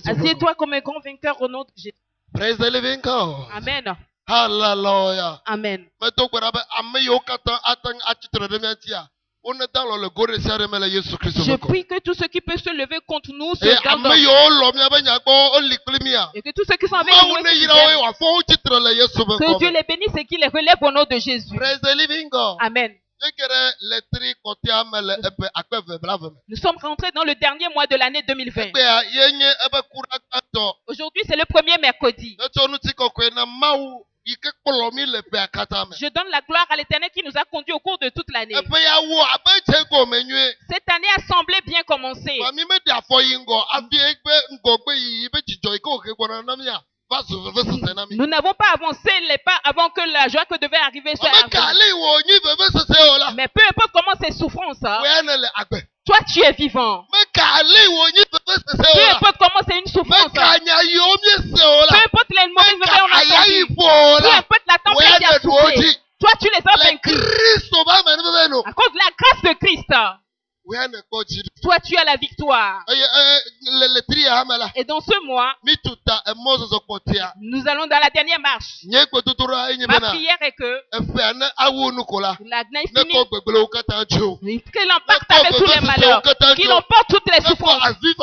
Assieds-toi comme un grand vainqueur au nom de Jésus. Praise the living God. Amen. Hallelujah. Amen. Je prie que tous ceux qui peuvent se lever contre nous se gardent. Et que tous ceux qui sont avec nous, que Dieu les bénisse et qu'il les relève au nom de Jésus. Praise the living God. Amen. Nous sommes rentrés dans le dernier mois de l'année 2020. Aujourd'hui, c'est le premier mercredi. Je donne la gloire à l'Éternel qui nous a conduits au cours de toute l'année. Cette année a semblé bien commencer. Nous n'avons pas avancé les pas avant que la joie que devait arriver soit arrivée. Mais peu importe comment ces souffrances, toi tu es vivant. Peu importe comment c'est une souffrance. Peu importe les mauvaises nouvelles on a entendues. Peu importe la tempête qui a soufflé. Toi tu les as vaincus. À cause de la grâce de Christ. Toi tu as la victoire. Et dans ce mois, nous allons dans la dernière marche. Ma prière est que la finisse, qu'il emporte avec tous les malheurs, qu'il emporte toutes les souffrances, qu'il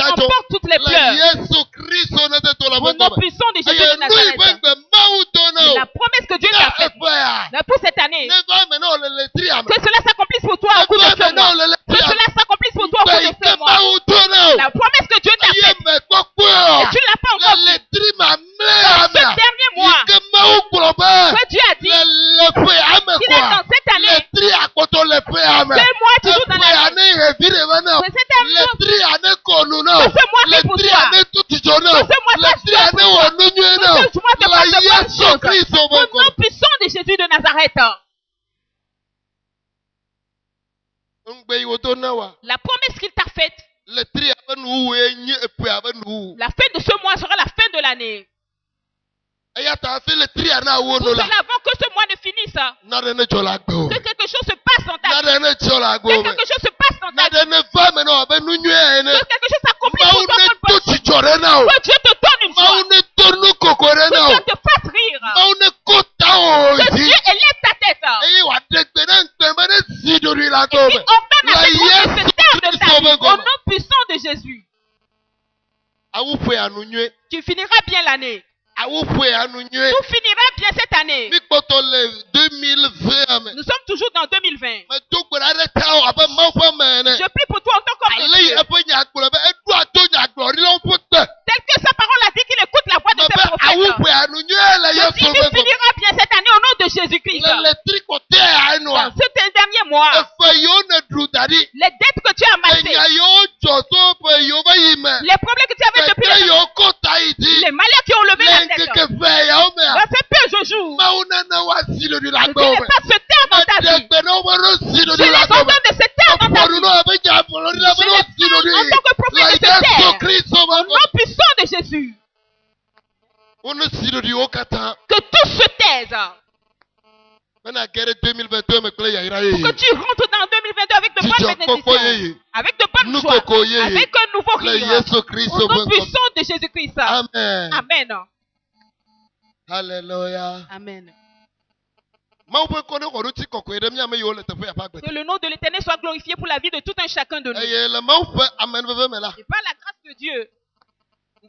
emporte toutes les pleurs. Au nom puissant de Jésus de Nazareth. La promesse que Dieu t'a faite pour cette année, que cela s'accomplisse pour toi au cours de ce mois. Que cela s'accomplisse pour toi au cours de ce mois. La promesse que Dieu t'a faite, et tu ne l'as pas encore faite. Dans ce dernier mois, que Dieu a dit qu'il est dans cette année. Ce mois, tu joues dans l'année. Que cet amour, que ce mois fait pour toi. Que ce mois fasse bien pour toi. Que ce mois te fasse de bonnes choses. Au nom puissant de Jésus de Nazareth. La promesse qu'il t'a faite, la fin de ce mois sera la fin de l'année. Pour cela, avant que ce mois ne finisse, que quelque chose se passe dans ta vie. Que quelque chose se passe dans ta vie. Que quelque chose s'accomplisse pour toi. Que Dieu te donne une joie. Que Dieu te fasse rire. Que Dieu élève ta tête. Et qu'il ordonne à tes de se taire de ta vie. Au nom puissant de Jésus. Tu finiras bien l'année. Tout finira bien cette année. Nous sommes toujours dans 2020. Je prie pour toi en tant qu'homme de Dieu. Tel que sa parole a dit qu'il écoute la voix de ses prophètes. Je dis qu'il finira bien cette année au nom de Jésus-Christ. Dans ce dernier mois, les dettes que tu as amassées, les problèmes que tu avais depuis les malheurs qui ont levé la tête. Dans ces peu de jours, Dieu les fasse se taire dans ta vie. Je les ordonne de se taire dans ta vie. Je les parle en tant que prophète de se taire. Au nom puissant de Jésus. Que tous se taisent. Pour que tu rentres dans 2022 avec de bonnes bénédictions, avec de bonnes joies, avec un nouveau rire. Au nom puissant de Jésus-Christ. Amen. Amen. Alléluia. Amen. Que le nom de l'Éternel soit glorifié pour la vie de tout un chacun de nous. Et par la grâce de Dieu. Ce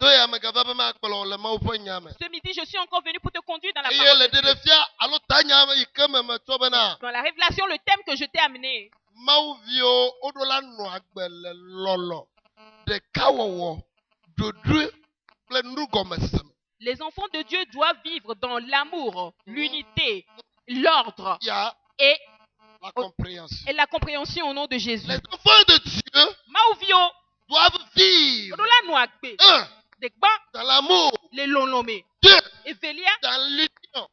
midi, je suis encore venu pour te conduire dans la parole de Dieu. Dans la révélation, le thème que je t'ai amené. Les enfants de Dieu doivent vivre dans l'amour, l'unité, l'ordre et la compréhension au nom de Jésus. Les enfants de Dieu doivent vivre dans l'amour, deux, dans l'union,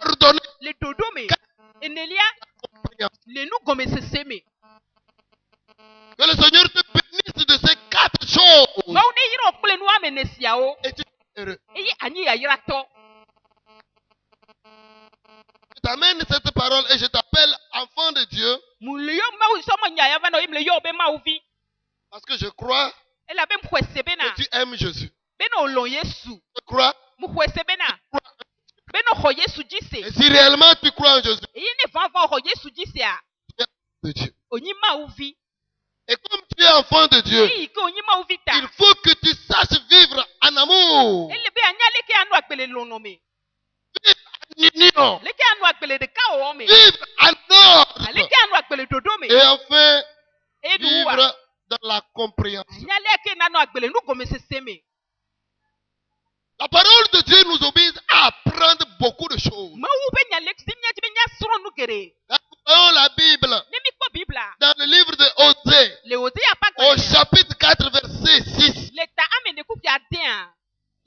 ordonné, que le Seigneur te bénisse de ces 4 choses. Et tu es heureux. Je t'amène cette parole et je t'appelle enfant de Dieu, parce que je crois que tu aimes Jésus. Je crois. Et si réellement tu crois en Jésus, tu es de Dieu. Et comme tu es enfant de Dieu, il faut que tu saches vivre en amour. Vivre en union. Vivre en ordre. Et enfin, vivre dans la compréhension. La parole de Dieu nous oblige à apprendre beaucoup de choses. Dans la Bible, dans le livre de Osée, au chapitre 4, verset 6,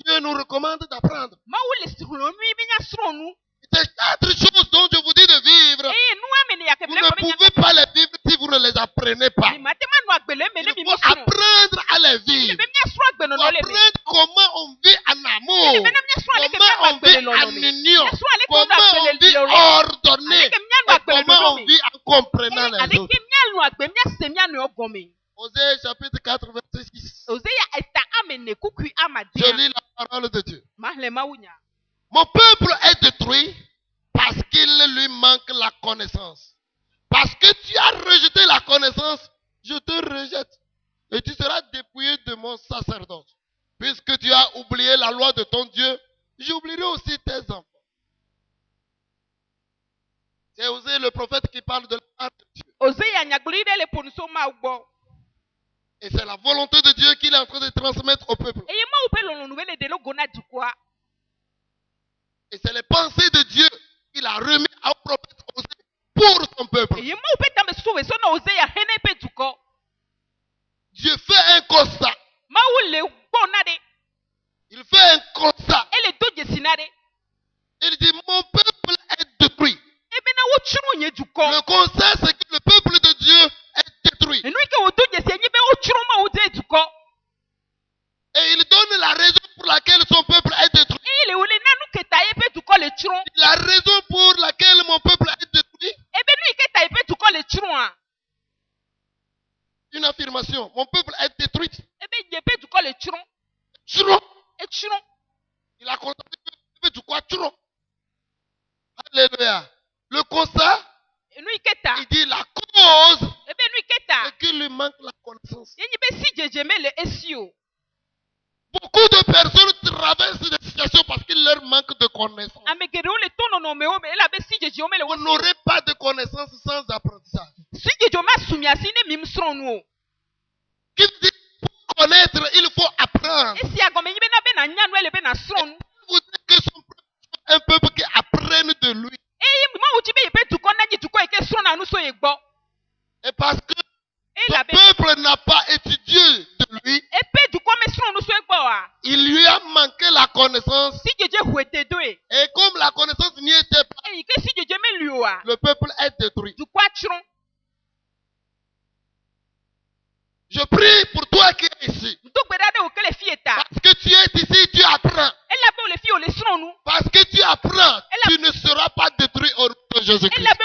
Dieu nous recommande d'apprendre. Ces 4 choses dont je vous dis de vivre, vous ne pouvez pas les vivre si vous ne les apprenez pas. Il faut apprendre à les vivre. Il faut apprendre comment on vit en amour, comment on vit en union, comment on vit ordonné, et comment on vit en comprenant les autres. Osée chapitre 4, verset 6. Je lis la parole de Dieu. Mon peuple est détruit parce qu'il lui manque la connaissance. Parce que tu as rejeté la connaissance, je te rejette. Et tu seras dépouillé de mon sacerdoce. Puisque tu as oublié la loi de ton Dieu, j'oublierai aussi tes enfants. C'est Osée le prophète qui parle de la part de Dieu. Et c'est la volonté de Dieu qu'il est en train de transmettre au peuple. Et c'est les pensées de Dieu qu'il a remis au prophète Osée pour son peuple. Dieu fait un constat. Il fait un constat. Il dit, mon peuple est détruit. Le constat, c'est que le peuple de Dieu est détruit. Et il donne la raison pour laquelle son peuple est détruit. La raison pour laquelle mon peuple est détruit. Une affirmation. Mon peuple est détruit. Il a constaté que le peuple du quoi? Alléluia. Le constat, il dit la cause, c'est qu'il lui manque la connaissance. Beaucoup de personnes traversent des situations parce qu'il leur manque de connaissance. Vous n'aurez pas de connaissance sans apprentissage. Qui dit pour connaître, il faut apprendre. Vous dites que son peuple est un peuple qui apprenne de lui. Et parce que le peuple n'a pas étudié de lui, il lui a manqué la connaissance. Et comme la connaissance n'y était pas, le peuple est détruit. Je prie pour toi qui es ici. Parce que tu es ici, tu apprends. Parce que tu apprends, tu ne seras pas détruit au nom de Jésus-Christ. Parce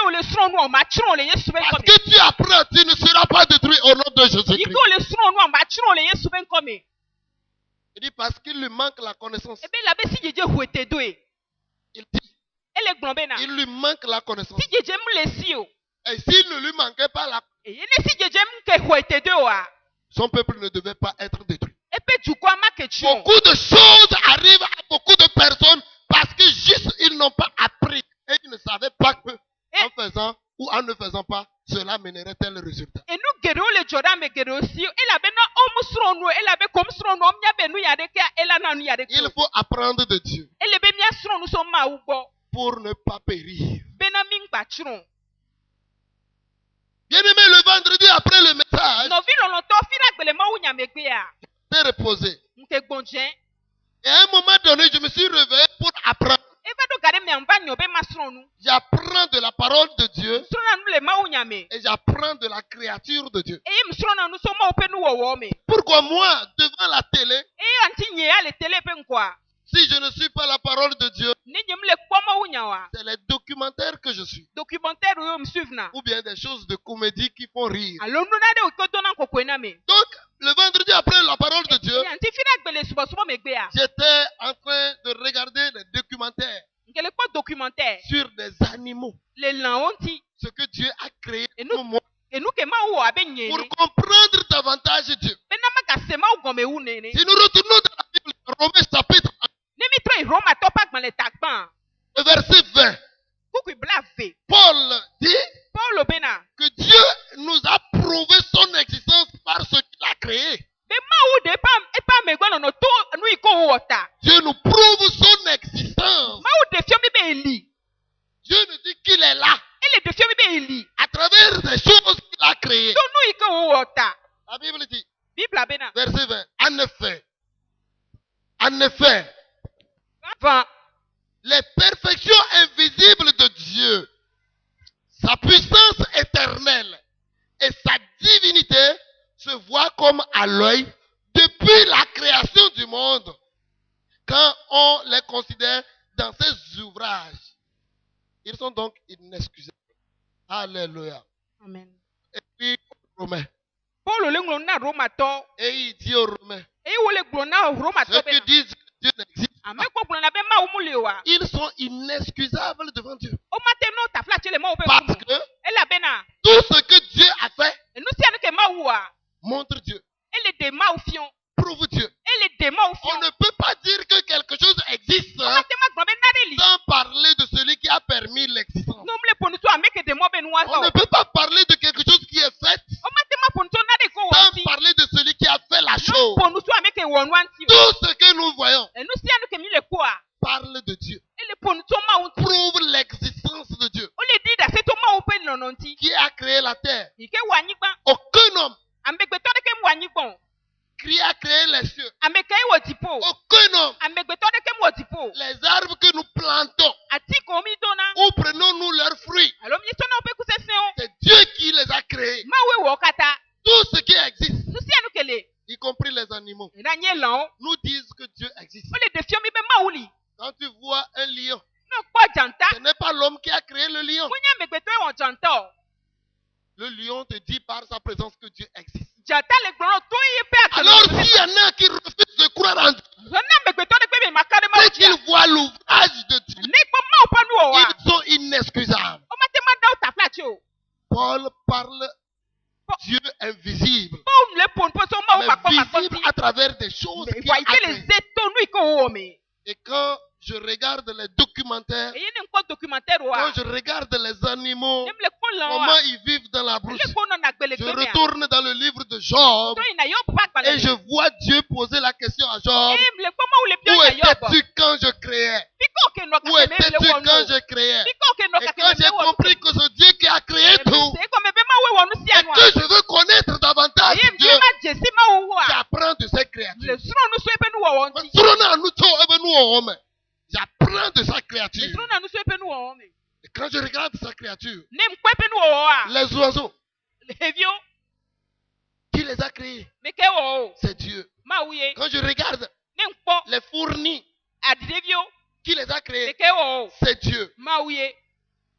que tu apprends, tu ne seras pas détruit au nom de Jésus-Christ. Il dit parce qu'il lui manque la connaissance. Il dit, il lui manque la connaissance. Et s'il ne lui manquait pas la connaissance, son peuple ne devait pas être détruit. Beaucoup de choses arrivent à beaucoup de personnes parce que juste ils n'ont pas appris et ils ne savaient pas que en faisant ou en ne faisant pas, cela mènerait tel résultat. Il faut apprendre de Dieu pour ne pas périr. Bien-aimé, le vendredi après le message, j'étais reposé. Et à un moment donné, je me suis réveillé pour apprendre. J'apprends de la parole de Dieu et j'apprends de la créature de Dieu. Pourquoi moi, devant la télé, Si je ne suis pas la parole de Dieu, c'est les documentaires que je suis. Ou bien des choses de comédie qui font rire. Donc, le vendredi après la parole de Dieu, j'étais en train de regarder des documentaires sur des animaux. Ce que Dieu a créé pour moi. Pour comprendre davantage Dieu. Si nous retournons dans la Bible, Romains chapitre 1, le verset 20, Paul dit que Dieu nous a prouvé son existence par ce qu'il a créé. Dieu nous prouve son existence. Dieu nous dit qu'il est là. À travers des choses qu'il a créées. La Bible dit, verset 20, en effet, les perfections invisibles de Dieu, sa puissance éternelle et sa divinité se voient comme à l'œil depuis la création du monde, quand on les considère dans ses ouvrages. Ils sont donc inexcusables. Alléluia. Amen. Et puis, Romains. Et il dit aux Romains, ceux qui disent que Dieu n'existe pas, ils sont inexcusables devant Dieu. Parce que tout ce que Dieu a fait montre Dieu, prouve Dieu. On ne peut pas dire que quelque chose existe sans parler de celui qui a permis l'existence. On ne peut pas parler de quelque chose qui est fait sans parler de celui qui a fait la chose. Tout ce que nous voyons parle de Dieu, prouve l'existence de Dieu. Qui a créé la terre? Aucun homme. Qui a créé les cieux? Aucun homme. Les arbres que nous plantons, où prenons-nous leurs fruits? C'est Dieu qui les a créés. Tout ce qui existe, y compris les animaux, nous disent que Dieu existe. Quand tu vois un lion, ce n'est pas l'homme qui a créé le lion. Le lion te dit par sa présence que Dieu existe. Alors s'il y en a qui refusent de croire en Dieu, dès qu'ils voient l'ouvrage de Dieu, ils sont inexcusables. Paul parle Dieu invisible, mais visible à travers des choses qu'il a créées. Et quand je regarde les documentaires, quand je regarde les animaux, comment ils vivent dans la brousse, je retourne dans le livre de Job et je vois Dieu poser la question à Job: où étais-tu quand je créais? Où étais-tu quand je créais? Et quand j'ai compris que c'est Dieu qui a créé tout, et que je veux connaître davantage Dieu, j'apprends de ses créatures. J'apprends de sa créature. Et quand je regarde sa créature, les oiseaux, qui les a créés? C'est Dieu. Quand je regarde les fournis, qui les a créés? C'est Dieu.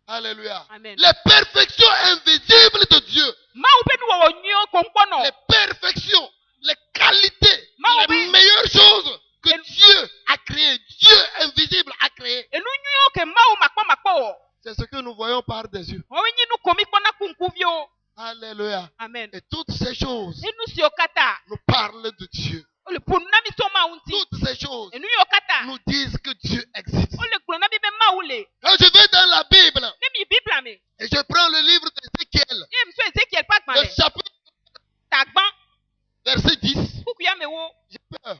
Alléluia. Amen. Les perfections invisibles de Dieu. Les perfections, les qualités, les meilleures choses que Dieu a créées. Dieu invisible a créé. C'est ce que nous voyons par des yeux. Alléluia. Amen. Et toutes ces choses nous parlent de Dieu. Toutes ces choses nous disent que Dieu existe. Quand je vais dans la Bible et je prends le livre d'Ézéchiel, le chapitre verset 10, j'ai peur.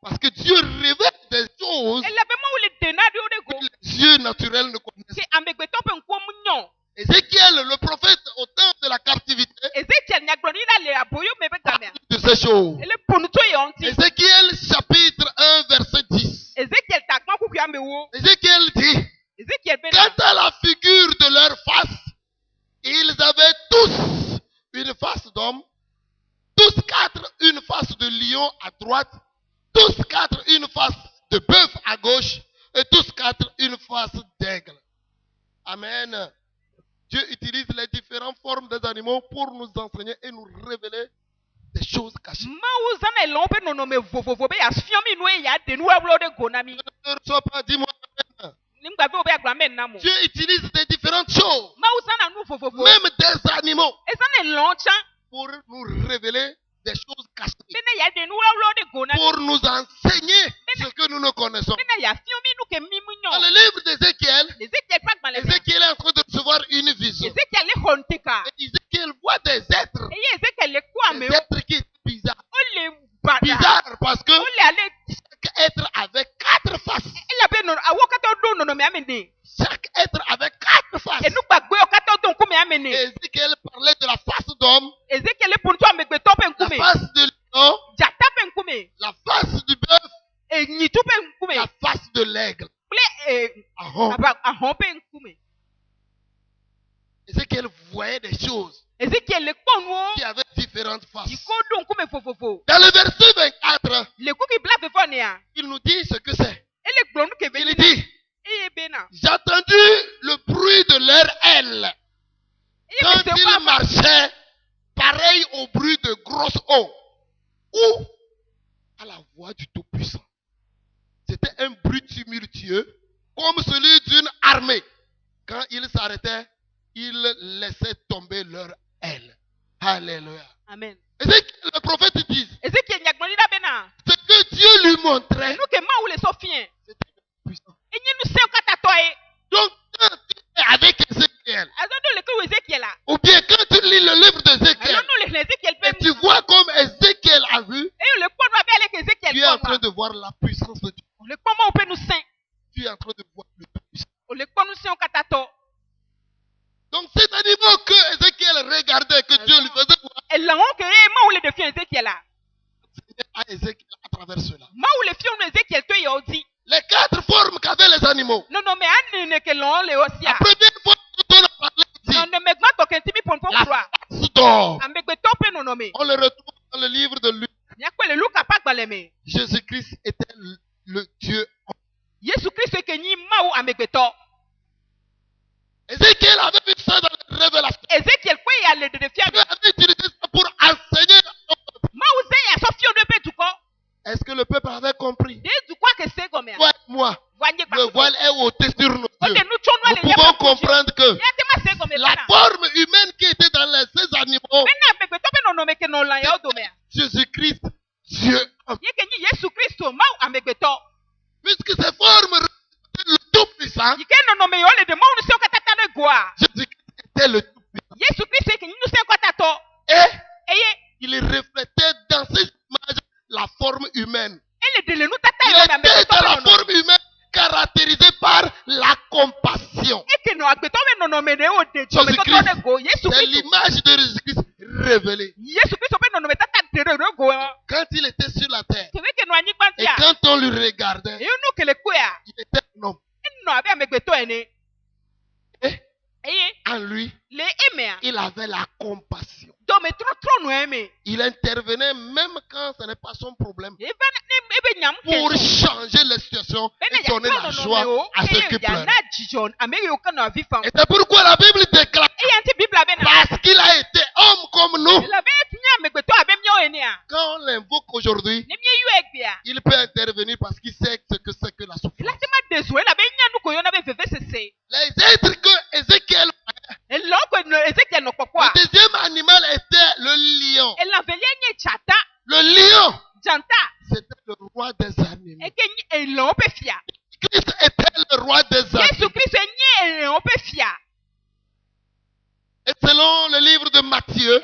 Parce que Dieu révèle des choses que les yeux naturels ne connaissent pas. Ézéchiel, le prophète, au temps de la captivité, parle de ces choses. Ézéchiel chapitre 1 verset 10. Ézéchiel dit: quant à la figure de leur face, ils avaient tous une face d'homme, tous quatre une face de lion à droite, tous quatre une face de bœuf à gauche et tous quatre une face d'aigle. Amen. Dieu utilise les différentes formes des animaux pour nous enseigner et nous révéler des choses cachées. Ne reçois pas, dis-moi amen. Dieu utilise des différentes choses, même des animaux, pour nous révéler des choses cachées, pour nous enseigner ce que nous ne connaissons. Dans le livre d'Ézéchiel, Ézéchiel est en train de recevoir une vision. Et Ézéchiel voit des êtres qui sont bizarres. Bizarre parce que chaque être avait 4 faces. Chaque être avait 4 faces. Ézéchiel parlait de la face d'homme, la face de lion, la face du bœuf, la face de l'aigle. Ézéchiel voyait des choses qui avaient différentes faces. Dans le verset 24, il nous dit ce que c'est. Il dit: j'ai entendu le bruit de leurs ailes quand ils marchaient, pareil au bruit de grosses eaux ou à la voix du Tout-Puissant. C'était un bruit tumultueux comme celui d'une armée. Quand ils s'arrêtaient, ils laissaient tomber leurs ailes. Alléluia. Amen. Le prophète dit ce que Dieu lui montrait, c'était puissant. Donc, quand tu es avec Ézéchiel, ou bien quand tu lis le livre d'Ézéchiel, et tu vois comme Ézéchiel a vu, tu es en train de voir la puissance de Dieu. Tu es en train de voir le Tout-Puissant. Donc, cet animal que Ézéchiel regardait, que Dieu lui faisait voir, à Ézéchiel à travers cela. Les 4 formes qu'avaient les animaux. La première fois dont on a parlé ici, la face d'or. On le retrouve dans le livre de Luc. Jésus-Christ était le Dieu. Ézéchiel avait vu ça dans la révélation. Dieu avait utilisé ça pour enseigner. Est-ce que le peuple avait compris? Moi, le voile est ôté sur nos yeux. Nous pouvons comprendre que la forme humaine qui était dans ces animaux, Jésus-Christ, Dieu. Puisque ces formes représentaient le Tout-Puissant, Jésus-Christ était le Tout-Puissant. Et il reflétait dans ces images la forme humaine. Il était dans la forme humaine caractérisée par la compassion. Jésus-Christ, c'est l'image de Jésus-Christ révélée. Quand il était sur la terre, et quand on lui regardait, il était un homme. Et en lui, il avait la compassion. Il intervenait même quand ce n'est pas son problème, pour changer la situation et donner la joie à ceux qui pleurent. Et c'est pourquoi la Bible déclare, parce qu'il a été homme comme nous. Quand on l'invoque aujourd'hui, il peut intervenir parce qu'il sait ce que c'est que la souffrance. Les êtres que Ézéchiel voyait, le deuxième animal était le lion. Le lion, c'était le roi des animaux. Christ était le roi des animaux. Et selon le livre de Matthieu,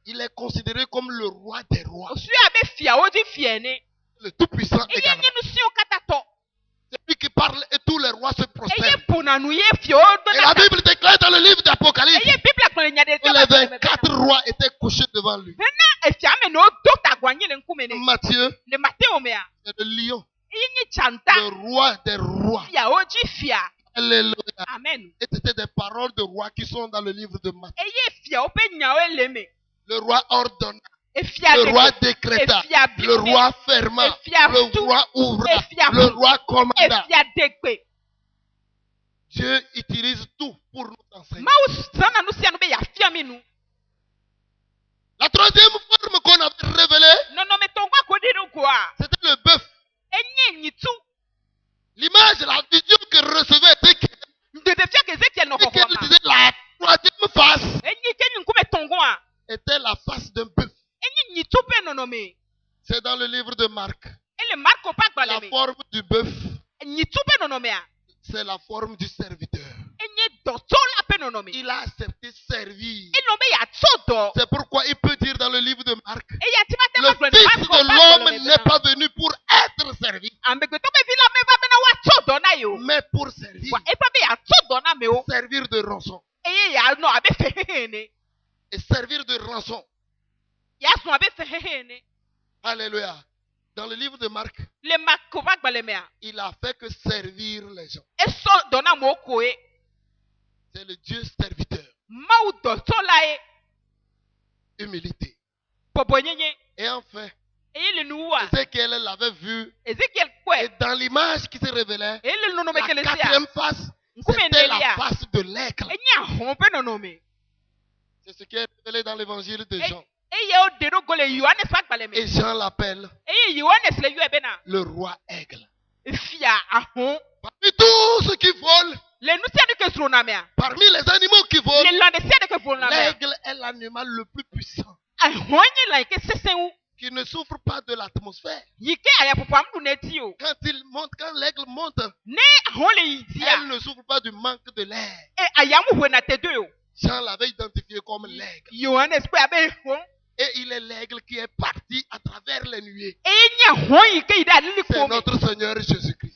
il est considéré comme le roi des rois. Le Tout-Puissant également. C'est lui qui parle et tous les rois se prosternent. Et la Bible déclare dans le livre d'Apocalypse que les 24 rois étaient couchés devant lui. Matthieu, c'est le lion, le roi des rois. Alléluia. Amen. Et c'était des paroles de roi qui sont dans le livre de Matthieu. Le roi ordonna Le roi décréta, le roi ferma, le roi ouvra, le roi commanda. Dieu utilise tout pour nous enseigner. La troisième forme qu'on a révélée, c'était le bœuf. L'image, la vision que recevait Ézéchiel disait la troisième face était la face d'un bœuf. C'est dans le livre de Marc. La forme du bœuf, c'est la forme du serviteur. Il a accepté servir. C'est pourquoi il peut dire dans le livre de Marc, le Fils de l'homme n'est pas venu pour être servi, mais pour servir. Servir de rançon. Et servir de rançon. Alléluia. Dans le livre de Marc, il a fait que servir les gens. C'est le Dieu serviteur. Humilité. Et enfin, Ézéchiel l'avait vu. Et dans l'image qui se révélait, la quatrième face, c'était la face de l'aigle. C'est ce qui est révélé dans l'évangile de Jean. Et Jean l'appelle le roi aigle. Parmi tous ceux qui volent, parmi les animaux qui volent, l'aigle est l'animal le plus puissant, qui ne souffre pas de l'atmosphère. Quand l'aigle monte, elle ne souffre pas du manque de l'air. Jean l'avait identifié comme l'aigle. Et il est l'aigle qui est parti à travers les nuées. C'est notre Seigneur Jésus-Christ.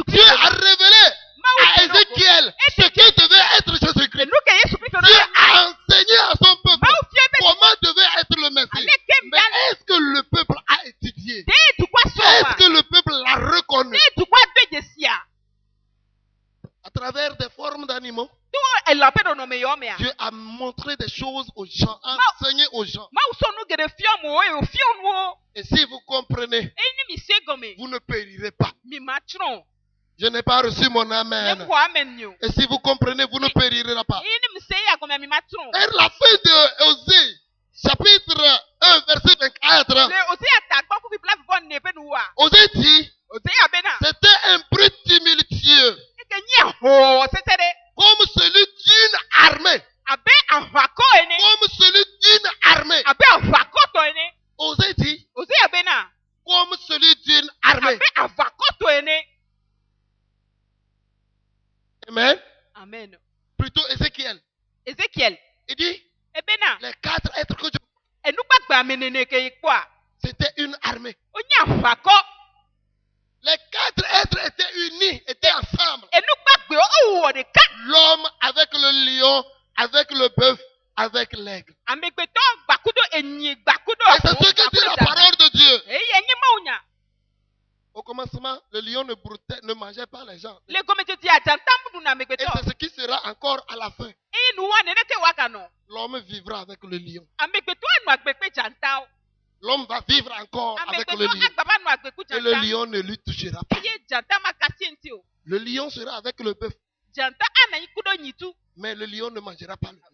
Dieu a révélé à Ézéchiel ce qui devait être Jésus-Christ. Dieu a enseigné à son peuple comment devait être le Messie. Mais est-ce que le peuple a étudié? Est-ce que le peuple l'a reconnu? À travers des formes d'animaux, Dieu a montré des choses aux gens, enseigné aux gens. Et si vous comprenez, vous ne périrez pas. Je n'ai pas reçu mon amen. Et si vous comprenez, vous ne périrez pas. Et la fin de Osée, chapitre 1, verset 24. Osée dit, c'était un bruit tumultueux, comme celui d'une armée. Comme celui d'une armée. Osée dit, comme celui d'une armée. Amen. Amen. Plutôt Ézéchiel. Il dit, les 4 êtres que c'était une armée. Les 4 êtres étaient unis, étaient ensemble. L'homme avec le lion, avec le bœuf, avec l'aigle. Et c'est ce que dit la parole de Dieu. Au commencement, le lion ne mangeait pas les gens. Et c'est ce qui sera encore à la fin. L'homme vivra avec le lion. L'homme va vivre encore avec le lion. Et le lion ne lui touchera pas. Le lion sera avec le bœuf. Mais le lion ne mangera pas le bœuf.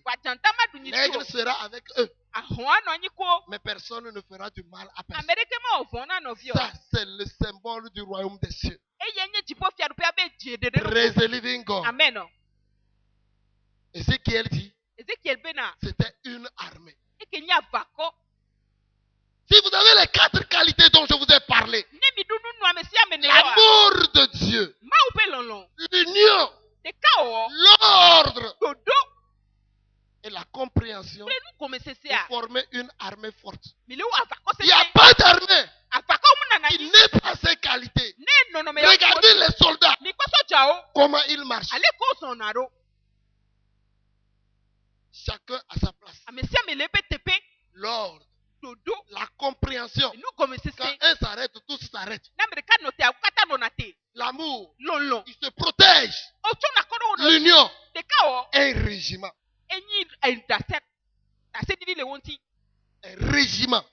L'aigle sera avec eux. Mais personne ne fera du mal à personne. Ça, c'est le symbole du royaume des cieux. Praise the living God. Amen. Ézéchiel dit, c'était une armée. Si vous avez les 4 qualités dont je vous ai parlé, l'amour de Dieu, l'union, l'ordre et la compréhension pour former une armée forte. Il n'y a pas d'armée qui n'est pas ces qualités. Regardez les soldats, comment ils marchent. Chacun à sa place. L'ordre, la compréhension. Quand un s'arrête, tous s'arrêtent. L'amour, il se protège. L'union, un régiment. Un régiment,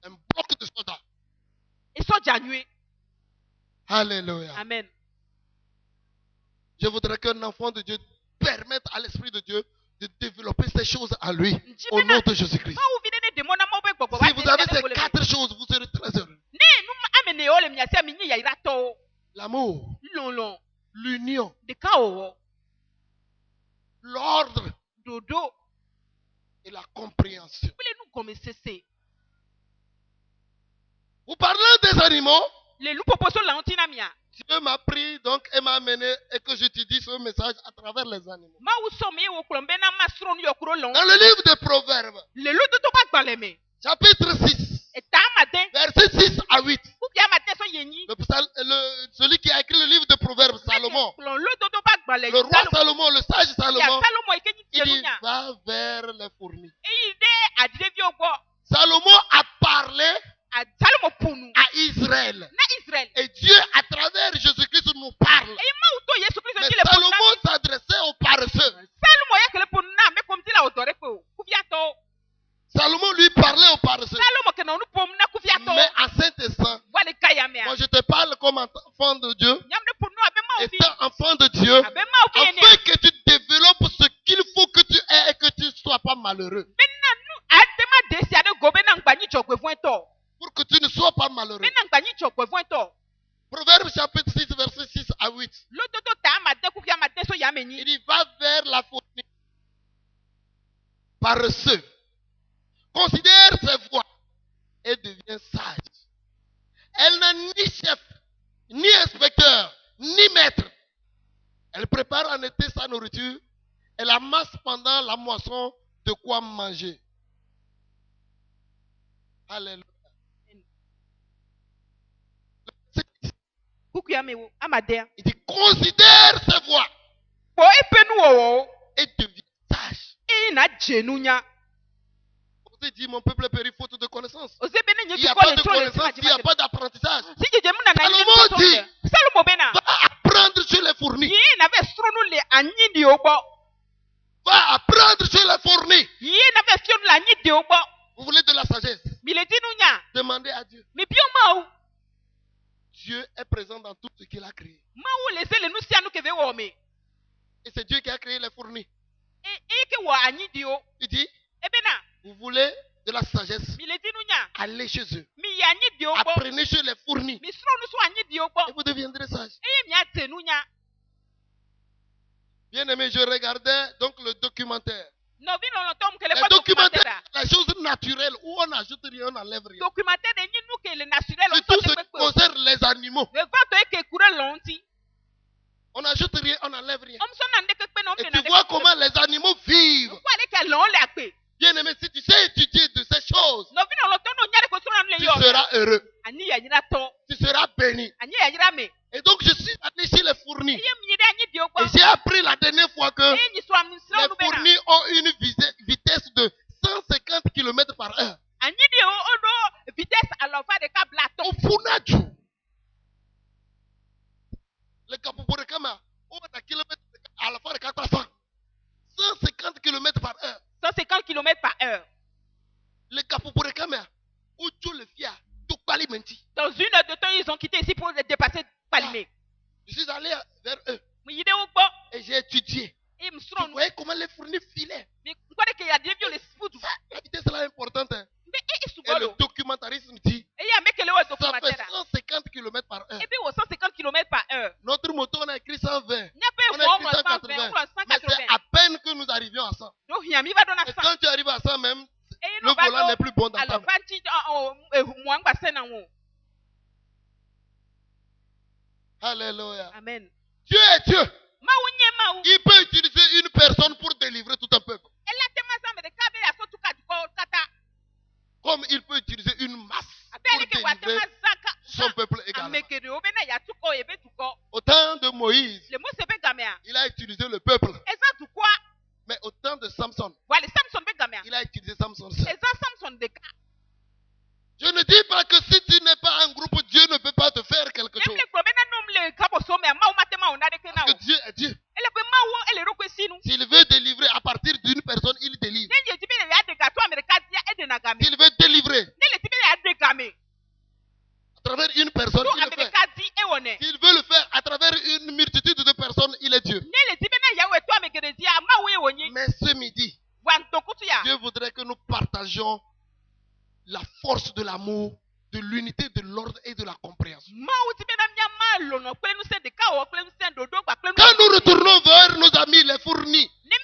un bloc de soldats. Et soldats nuit. Alléluia. Amen. Je voudrais qu'un enfant de Dieu permette à l'Esprit de Dieu de développer ces choses à lui, au nom de Jésus-Christ. Si vous avez ces 4 choses, vous serez très heureux. L'amour, l'union, l'ordre et la compréhension. Vous parlez des animaux? Dieu m'a pris donc et m'a amené et que j'étudie ce message à travers les animaux. Dans le livre des Proverbes, chapitre 6, versets 6 à 8. Celui qui a écrit le livre des Proverbes, Salomon, le roi Salomon, le sage Salomon, il va vers les fourmis. Salomon a parlé à Israël. Et Dieu, à travers Jésus-Christ, nous parle. Mais Salomon s'adressait aux paresseux. Salomon lui parlait aux paresseux. Mais à Saint-Esprit, moi je te parle comme enfant de Dieu, étant enfant de Dieu, afin que tu développes ce qu'il faut que tu aies et que tu ne sois pas malheureux. Pour que tu ne sois pas malheureux. Proverbe chapitre 6, verset 6 à 8. Il va vers la fourmi. Paresseux. Considère ses voies et devient sage. Elle n'a ni chef, ni inspecteur, ni maître. Elle prépare en été sa nourriture. Elle amasse pendant la moisson de quoi manger. Alléluia. Il dit considère ses voies et devient sage. On dit mon peuple périt faute de connaissance. Il n'y a pas de connaissance, il n'y a pas d'apprentissage. Salomon dit va apprendre chez les fourmis. Va apprendre chez les fourmis. Vous voulez de la sagesse? Demandez à Dieu. Dieu est présent dans tout ce qu'il a créé. Et c'est Dieu qui a créé les fourmis. Il dit, vous voulez de la sagesse? Allez chez eux. Apprenez chez les fourmis. Et vous deviendrez sage. Bien aimé, je regardais donc le documentaire. Le documentaire, la chose naturelle où on n'ajoute rien, on n'enlève rien. C'est tout ce qui concerne les animaux. On n'ajoute rien, on n'enlève rien. Et tu vois comment les animaux vivent. Bien aimé, si tu sais étudier de ces choses, tu seras heureux. Tu seras béni. Et donc je suis allé chez les fourmis. Et j'ai appris la dernière fois que les fourmis ont une vitesse de 150 km par heure. Au Funaju. Le Kapuburekama, on a kilomètre à la fois de 400. 150 km par heure. 150 km par heure. Le Kapuburekama, où tu le fias, tout Palimenti. Dans une heure de temps, ils ont quitté ici pour dépasser Palimé. Je suis allé vers eux. Et j'ai étudié. Vous voyez comment les fourmis filaient. La vitesse là est importante. Hein? Et le documentariste me dit ça fait 150 km par heure. 150 km par heure. Notre moto, on a écrit 120. On a écrit 180. Mais c'est à peine que nous arrivions à 100. Et quand tu arrives à 100 même, le volant n'est plus bon dans ta main. Alléluia. Amen. Dieu est Dieu. Il peut utiliser une personne pour délivrer tout un peuple. Comme il peut utiliser une masse pour délivrer son peuple également. Au temps de Moïse, il a utilisé le peuple. Mais au temps de Samson, il a utilisé Samson. Je ne dis pas que si tu n'es pas un groupe, Dieu ne peut pas te faire quelque chose. Parce que Dieu est Dieu. S'il veut délivrer à partir d'une personne, il délivre. S'il veut Dieu voudrait que nous partagions la force de l'amour, de l'unité, de l'ordre et de la compréhension. Quand nous retournons vers nos amis, les fournis, les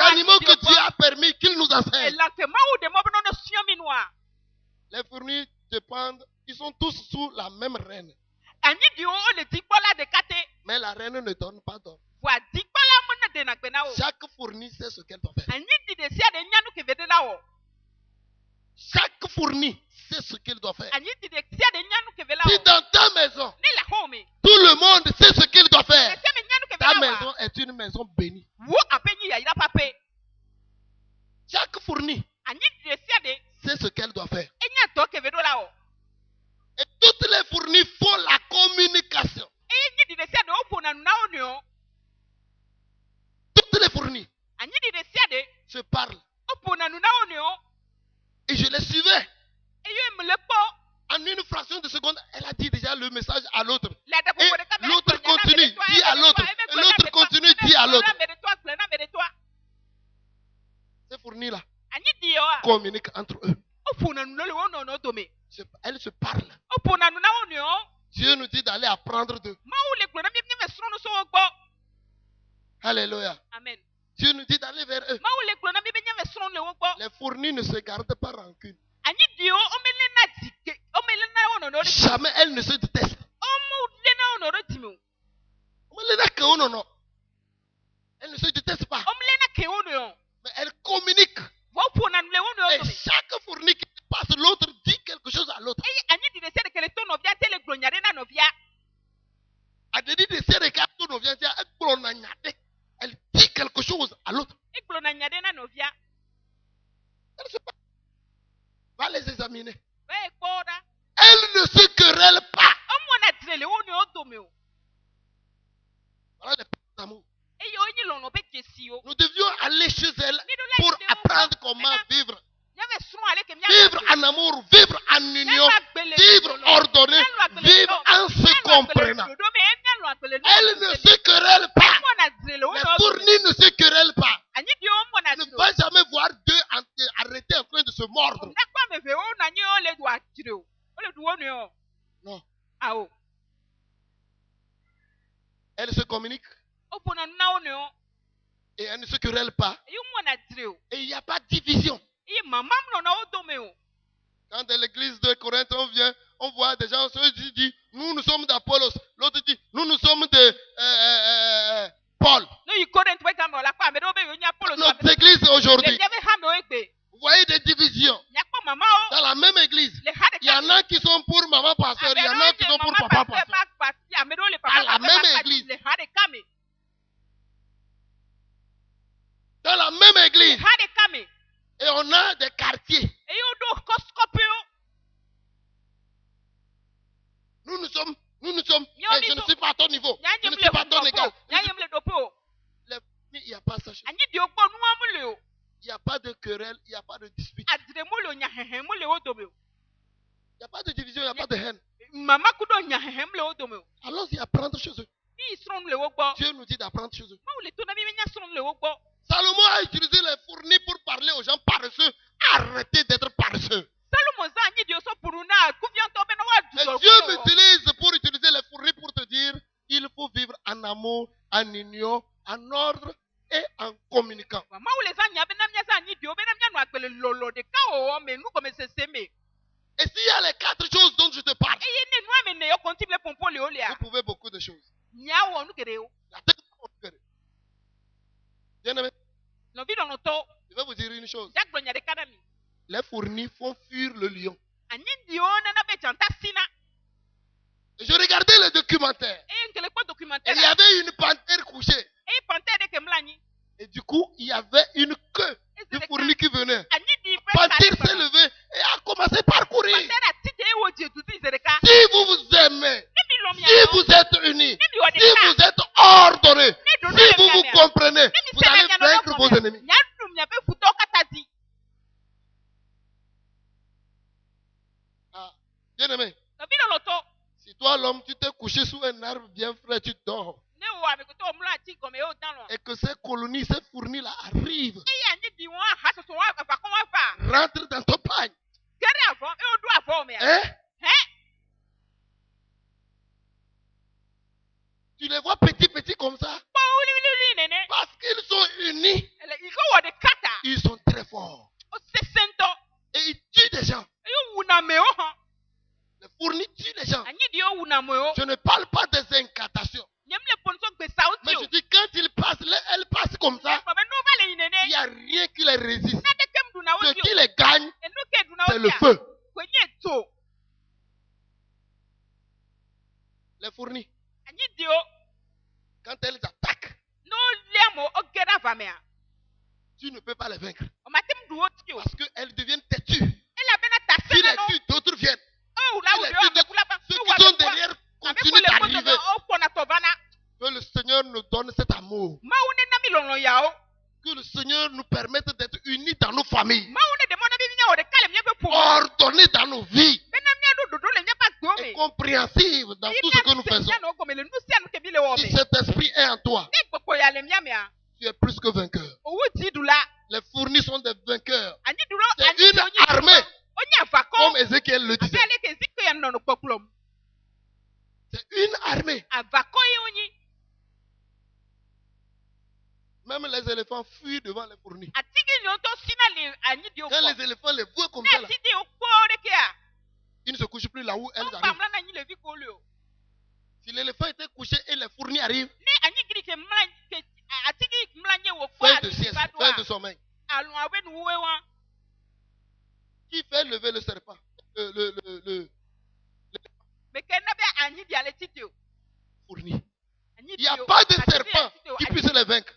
animaux que Dieu a permis qu'ils nous enseignent. Les fournis dépendent, ils sont tous sous la même reine. Mais la reine ne donne pas d'ordre. Chaque fourni sait ce qu'elle doit faire. Chaque fourni sait ce qu'il doit faire. Si dans ta maison, tout le monde sait ce qu'il doit faire, ta maison est une maison bénie. Chaque fourni sait ce qu'elle doit faire. Et toutes les fournis font la communication. Toutes les fournis se parlent. Et je les suivais. En une fraction de seconde, elle a dit déjà le message à l'autre. Et l'autre continue, dit à l'autre. Et l'autre continue, dit à l'autre. Ces fournis-là communiquent entre eux. Elles se parlent. Dieu nous dit d'aller apprendre d'eux. Alléluia. Amen. Dieu nous dit d'aller vers eux. Les fournis ne se gardent pas rancune. Jamais elles ne se détestent. Elles ne se détestent pas. Mais elles communiquent. Et chaque fourni qui passe, l'autre dit quelque chose à l'autre. Elle dit quelque chose à l'autre. Elle se passe. Va les examiner. Elles ne se querellent pas. Voilà les paroles d'amour. Nous devions aller chez elles pour apprendre comment vivre. Vivre en amour, vivre en union, vivre ordonné, vivre en se comprenant. Elles ne se querellent pas. Les fournis ne se querellent pas. Ne va jamais voir deux arrêtés en train de se mordre. Non. Elles se communiquent. Et elles ne se querellent pas. Et il n'y a pas de division. Quand à l'église de Corinthe, on voit des gens qui disent, nous sommes d'Apollos. L'autre dit, nous sommes de Paul. Notre église aujourd'hui, vous voyez des divisions. Dans la même église, il y en a qui sont pour maman pasteur, il y en a qui sont pour papa pasteur. À la même église. Dans la même église. Et on a des quartiers. Nous sommes, je ne suis pas à ton niveau. Je ne suis pas à ton égal. Mais il n'y a pas ça. Il n'y a pas de querelle, il n'y a pas de dispute. Il n'y a pas de division, il n'y a pas de haine. Allons-y apprendre chez eux. Dieu nous dit d'apprendre chez eux. Salomon a utilisé les fournis pour parler aux gens paresseux. Arrêtez d'être paresseux. Et Dieu m'utilise pour utiliser les fournis pour te dire il faut vivre en amour, en union, en ordre et en communiquant. Et s'il y a les 4 choses dont je te parle, vous pouvez beaucoup de choses. Bien aimé, je vais vous dire une chose. Les fournis font fuir le lion. Et je regardais le documentaire. Et il y avait une panthère couchée. Et du coup, il y avait une queue de fourmis qui venait. La panthère s'est levée et a commencé par courir. Si vous vous aimez, si vous êtes unis, si vous êtes ordonnés, si vous vous comprenez, vous allez vaincre vos ennemis. Bien aimé, si toi l'homme, tu t'es couché sous un arbre bien frais, tu dors. Et que ces colonies, ces fournis là arrivent. Ce qui les gagne, c'est le feu. Les fournis. Quand elles attaquent, tu ne peux pas les vaincre. Parce qu'elles deviennent têtues. Si les filles d'autres viennent, ceux qui sont derrière continuent d'arriver. Que le Seigneur nous donne cet amour. Que le Seigneur nous permette d'être unis dans nos familles. Ordonnés dans nos vies. Et compréhensifs dans tout ce que nous faisons. Si cet esprit est en toi, tu es plus que vainqueur. Les fournis sont des vainqueurs. C'est une armée. Comme Ézéchiel le disait. C'est une armée. Même les éléphants fuient devant les fournis. Quand les éléphants les voient comme ça, là, ils ne se couchent plus là où elles arrivent. Si l'éléphant était couché et les fournis arrivent, fin de sieste, fin de sommeil. Qui fait lever le serpent? Fourni. Il n'y a pas de serpent qui puisse les vaincre.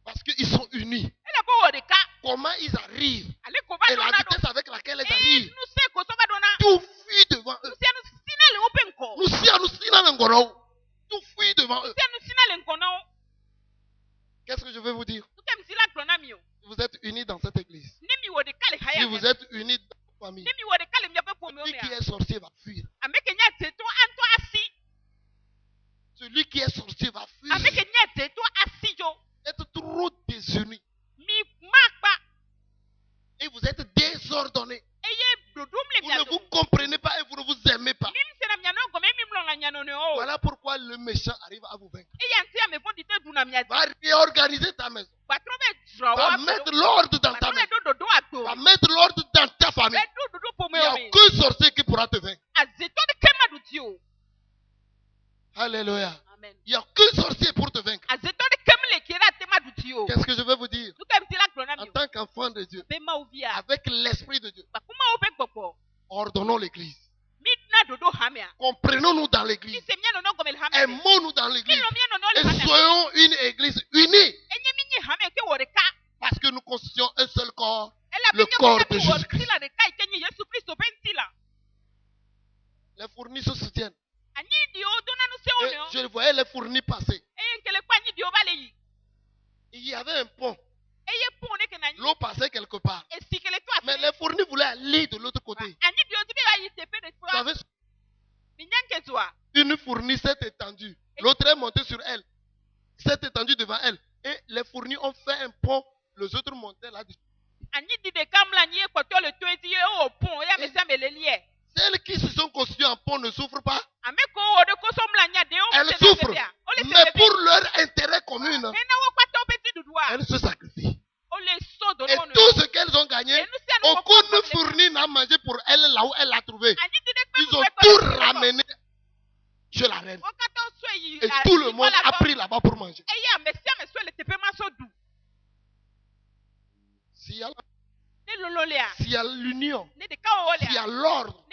Parce qu'ils sont unis. Comment ils arrivent et la vitesse avec laquelle ils arrivent, tout fuit devant eux. Tout fuit devant eux. Qu'est-ce que je veux vous dire? Vous êtes unis dans cette église. Si vous êtes unis dans votre famille, celui qui est sorcier va fuir. Celui qui est sorcier va fuir. Être trop désunis. Et vous êtes désordonnés. Vous ne vous comprenez pas et vous ne vous aimez pas. Voilà pourquoi le méchant arrive à vous vaincre. Va réorganiser ta maison. Va mettre l'ordre dans ta maison. Va mettre l'ordre dans ta famille. Il n'y a aucun sorcier qui pourra te vaincre. Alléluia. Il n'y a aucun sorcier pour te vaincre. Qu'est-ce que je veux vous dire? En tant qu'enfant de Dieu, avec l'Esprit de Dieu, ordonnons l'église. Comprenons-nous dans l'église. Aimons-nous dans l'église. Et soyons une église unie. Parce que nous constituons un seul corps, le corps de Jésus-Christ. Les fournis se soutiennent. Et je voyais les fournis passer. Il y avait un pont. L'eau passait quelque part. Mais les fournis voulaient aller de l'autre côté. Vous savez, une fournie s'est étendue. L'autre est montée sur elle. S'est étendue devant elle. Et les fournis ont fait un pont. Les autres montaient là-dessus. Celles qui se sont constituées en pont ne souffrent pas. Elles souffrent. Mais pour leur intérêt commun, elles se sacrifient. Et tout ce qu'elles ont gagné, aucune fournie n'a mangé pour elle là où elle l'a trouvé. Ils ont tout ramené chez la reine. Et tout le monde a pris là-bas pour manger. S'il y a l'union, s'il y a l'ordre,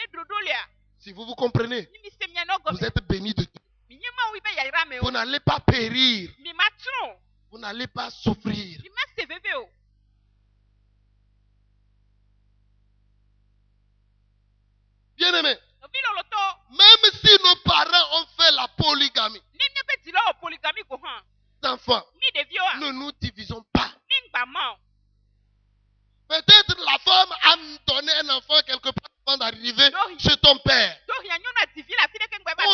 si vous vous comprenez, vous êtes bénis de Dieu. Vous n'allez pas périr. Vous n'allez pas souffrir. Bien-aimé, même si nos parents ont fait la polygamie, enfants, ne nous divisons pas. Peut-être la femme a donné un enfant quelque part avant d'arriver chez ton père.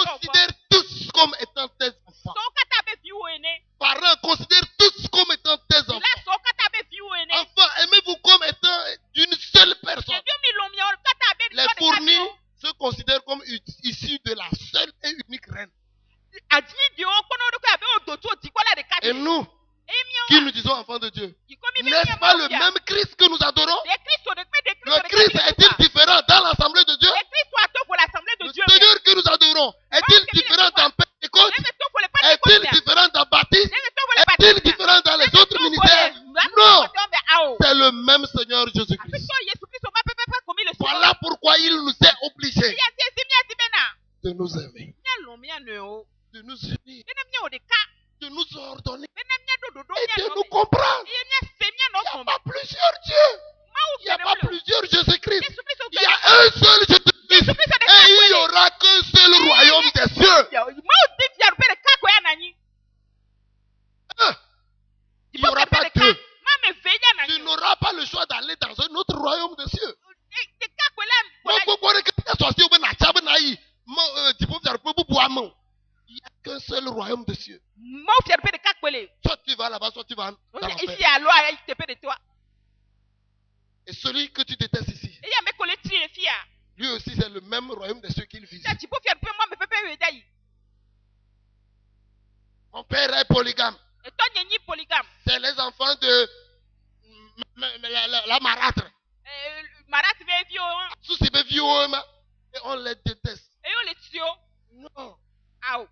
Considère tous comme étant tes enfants. Parents, considère tous comme étant tes enfants. Enfants, aimez-vous comme étant d'une seule personne. Les fournis se considèrent comme issus de la seule et unique reine. Et nous, qui nous disons enfants de Dieu, n'est-ce pas le même Christ que nous adorons? Le Christ est-il différent dans l'assemblée de Dieu? Le Seigneur que nous adorons est-il différent dans Pentecôte? Est-il différent dans Baptiste? Est-il différent dans les autres ministères? même Seigneur Jésus-Christ. Voilà pourquoi il nous est obligé de nous aimer, de nous unir, de nous ordonner et de nous comprendre. Il n'y a pas plusieurs dieux. Il n'y a pas plusieurs Jésus-Christ. Il y a un seul Jésus-Christ. Et il n'y aura qu'un seul royaume des cieux. Il n'y aura pas deux. Tu n'auras pas le choix d'aller dans un autre royaume des cieux. Il n'y a qu'un seul royaume des cieux. Soit tu vas là-bas, soit tu vas dans l'enfer. Et celui que tu détestes ici, lui aussi c'est le même royaume des cieux qu'il vise. Mon père est polygame. C'est les enfants de la marâtre. Et on les déteste. Non.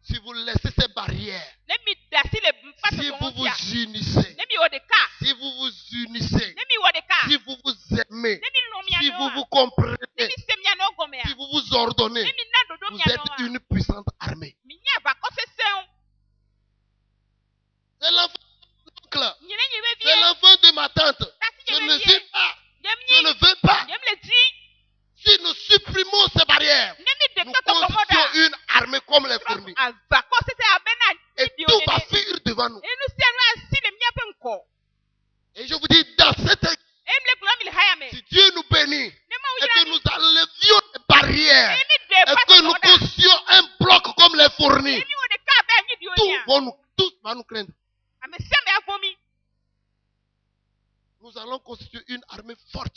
Si vous laissez ces barrières, si vous vous unissez, si vous vous unissez, si vous vous aimez, si vous vous comprenez, si vous vous ordonnez, vous êtes une puissante armée. C'est l'enfant de mon oncle. C'est l'enfant de ma tante. Je ne suis pas. Je ne veux pas. Si nous supprimons ces barrières, nous constituons une armée comme les fourmis. Et tout va fuir devant nous. Et je vous dis, dans cette église, si Dieu nous bénit et que nous enlevions les barrières et que nous constituions un bloc comme les fourmis, tous vont nous craindre. Nous allons constituer une armée forte.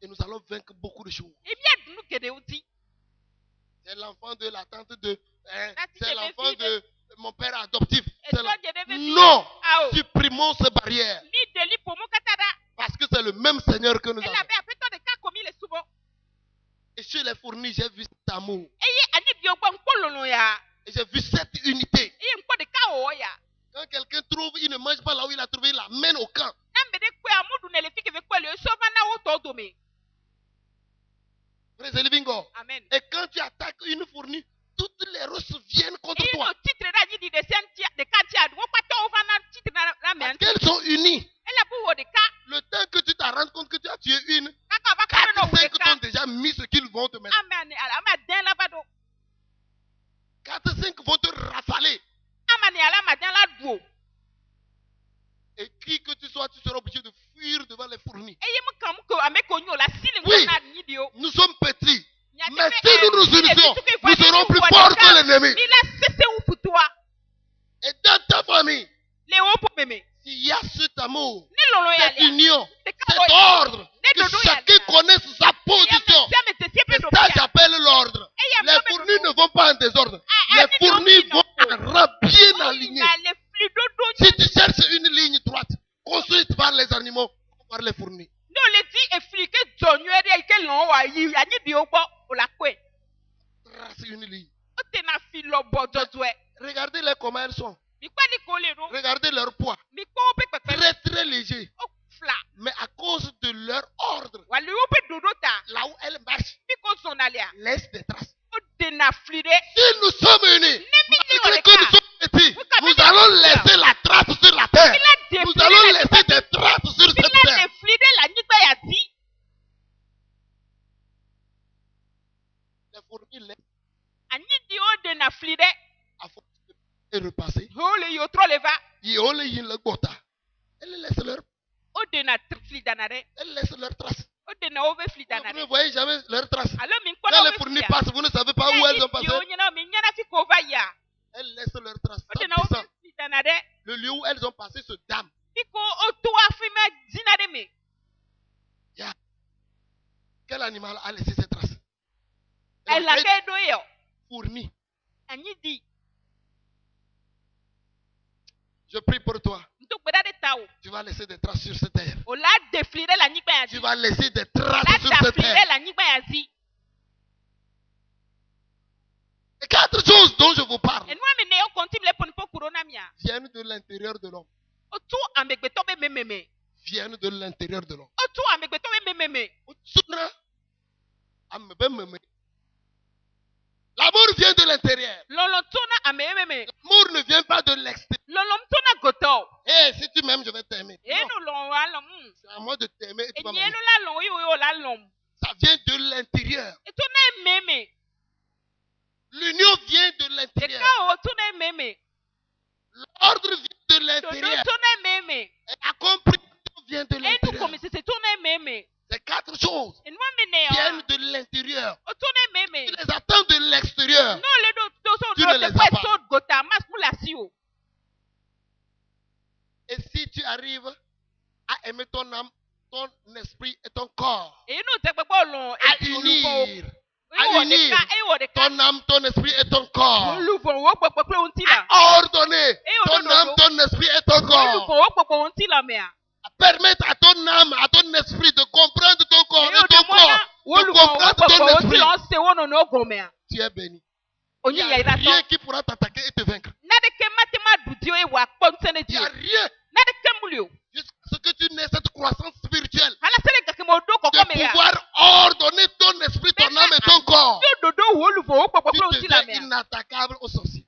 Et nous allons vaincre beaucoup de choses. C'est l'enfant de la tante de... c'est l'enfant de mon père adoptif. Non! Supprimons ces barrières. Parce que c'est le même Seigneur que nous avons. Et chez les fournis, j'ai vu cet amour. Et j'ai vu cette unité. Quand quelqu'un trouve, il ne mange pas là où il a trouvé, il l'amène au camp. Amen. Et quand tu attaques une fournie, toutes les roses viennent contre toi. Parce qu'elles sont unies. Le temps que tu t'en rends compte que tu as tué une, 4-5 t'ont déjà mis ce qu'ils vont te mettre. 4-5 vont te rafaler. Et qui que tu sois, tu seras obligé de fuir devant les fournis. Oui, nous sommes petits. Mais si nous nous unissons, nous serons plus forts que l'ennemi. Et dans ta famille, s'il y a cet amour, cette union, cet ordre, que chacun connaisse sa position, c'est ça que j'appelle l'ordre. Les fournis ne vont pas en désordre. Les fournis vont en rang bien alignés. Si tu cherches une ligne droite, construite par les animaux, par les fournis. Trace une ligne. Regardez-les comment elles sont. Regardez leur poids. Très très léger. Mais à cause de leur ordre, là où elles marchent, laisse des traces. Si nous sommes unis, malgré que nous sommes petits, nous allons laisser la trace sur la terre. Nous allons laisser des traces sur cette terre. Les fourmis laissent. À force de repasser. Elles laissent leur. Elles laissent leurs traces. Vous ne voyez jamais leurs traces. Quand les fourmis passent, vous ne savez pas où elles ont passé. Elles laissent leurs traces. Le lieu où elles ont passé se dame. Quel animal a laissé ses traces? Fourmi. Je prie pour toi. Tu vas laisser des traces sur cette terre. Tu vas laisser des traces sur cette terre. Et 4 choses dont je vous parle viennent de l'intérieur de l'homme. viennent de l'intérieur de l'homme. L'amour vient de l'intérieur. L'amour ne vient pas de l'extérieur. Et si tu m'aimes, je vais t'aimer. C'est à moi de t'aimer et tu vas m'aimer. Ça vient de l'intérieur. L'union vient de l'intérieur. L'ordre vient de l'intérieur. Et la compréhension vient de l'intérieur. Ces 4 choses viennent de l'intérieur. Tu les attends de l'extérieur. Tu ne les as pas. Et si tu arrives à aimer ton âme, ton esprit et ton corps, à unir ton âme, ton esprit et ton corps, à ordonner ton âme, ton esprit et ton corps, à permettre à ton âme, à ton esprit de comprendre ton corps et ton corps, de comprendre ton esprit, tu es béni. Il n'y a rien qui pourra t'attaquer et te vaincre. Il n'y a rien. Jusqu'à ce que tu n'aies cette croissance spirituelle de pouvoir ordonner ton esprit, ton âme et ton corps, tu deviens inattaquable aux sorciers.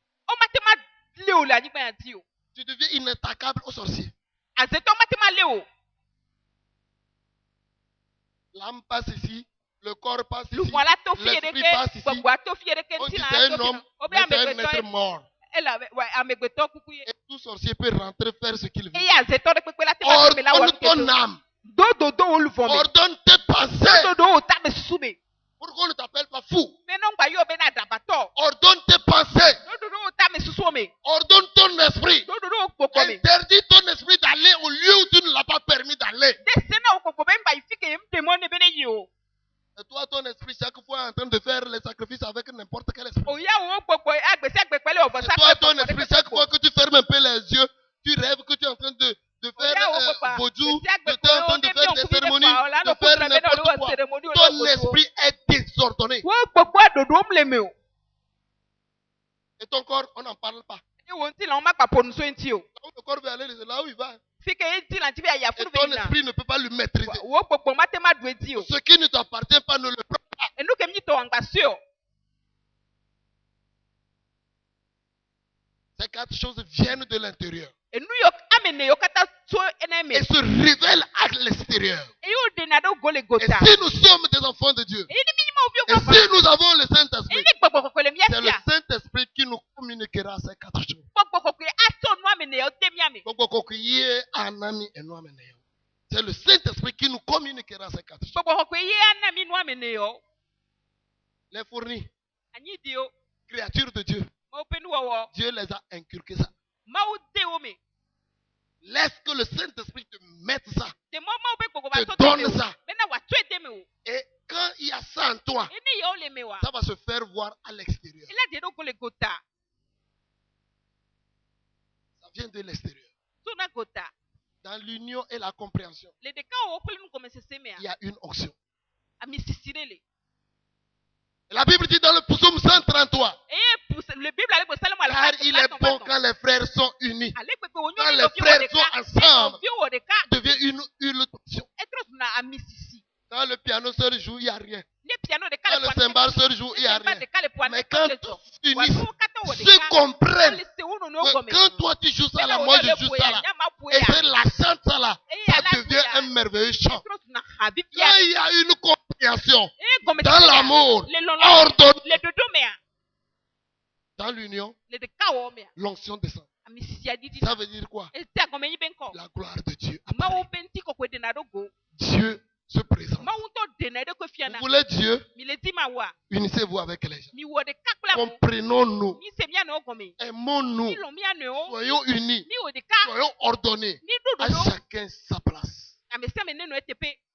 Tu deviens inattaquable aux sorciers. L'âme passe ici, le corps passe ici, l'esprit passe ici. On dit c'est un homme, mais c'est un être mort. Et tout sorcier peut rentrer faire ce qu'il veut. Ordonne ton âme. Ordonne tes pensées. Pourquoi on ne t'appelle pas fou? Ordonne tes pensées. Ordonne ton esprit. Interdis ton esprit d'aller au lieu où tu ne l'as pas permis d'aller. Et toi, ton esprit, chaque fois en train de faire les sacrifices avec n'importe quel esprit. Et toi, ton esprit, chaque fois que tu fermes un peu les yeux, tu rêves que tu es en train de faire vaudou, tu es en train de faire des cérémonies, de faire n'importe quoi. Ton esprit est désordonné. Et ton corps, on n'en parle pas. Le corps veut aller là où il va. Et ton esprit ne peut pas le maîtriser. Ce qui ne t'appartient pas ne le prend pas. Ces 4 choses viennent de l'intérieur et se révèlent à l'extérieur. Et si nous sommes des enfants de Dieu, et si nous avons le Saint-Esprit, c'est le Saint-Esprit qui nous communiquera ces 4 choses. C'est le Saint-Esprit qui nous communiquera ces 4 choses. Les fournis, créatures de Dieu, Dieu les a inculqués ça. Laisse que le Saint-Esprit te mette ça, te donne ça. Et quand il y a ça en toi, ça va se faire voir à l'extérieur. Ça vient de l'extérieur. Dans l'union et la compréhension, il y a une onction. La Bible dit dans le psaume 133, car il est bon quand les frères sont unis. Quand les frères sont ensemble, ça devient une onction. Quand le piano seul joue, il n'y a rien. Quand le cymbale seul joue, il n'y a rien. Mais quand tous s'unissent, se comprennent, que quand toi tu joues ça là, moi je joue ça là, et c'est la chante ça là, ça devient un merveilleux chant. Là, il y a une compréhension dans l'amour, ordonné. Dans l'union, l'onction descend. Ça veut dire quoi? La gloire de Dieu apparaît. Dieu se présente. Vous voulez Dieu? Unissez-vous avec les gens. Comprenons-nous. Aimons-nous. Soyons unis. Soyons ordonnés. À chacun sa place.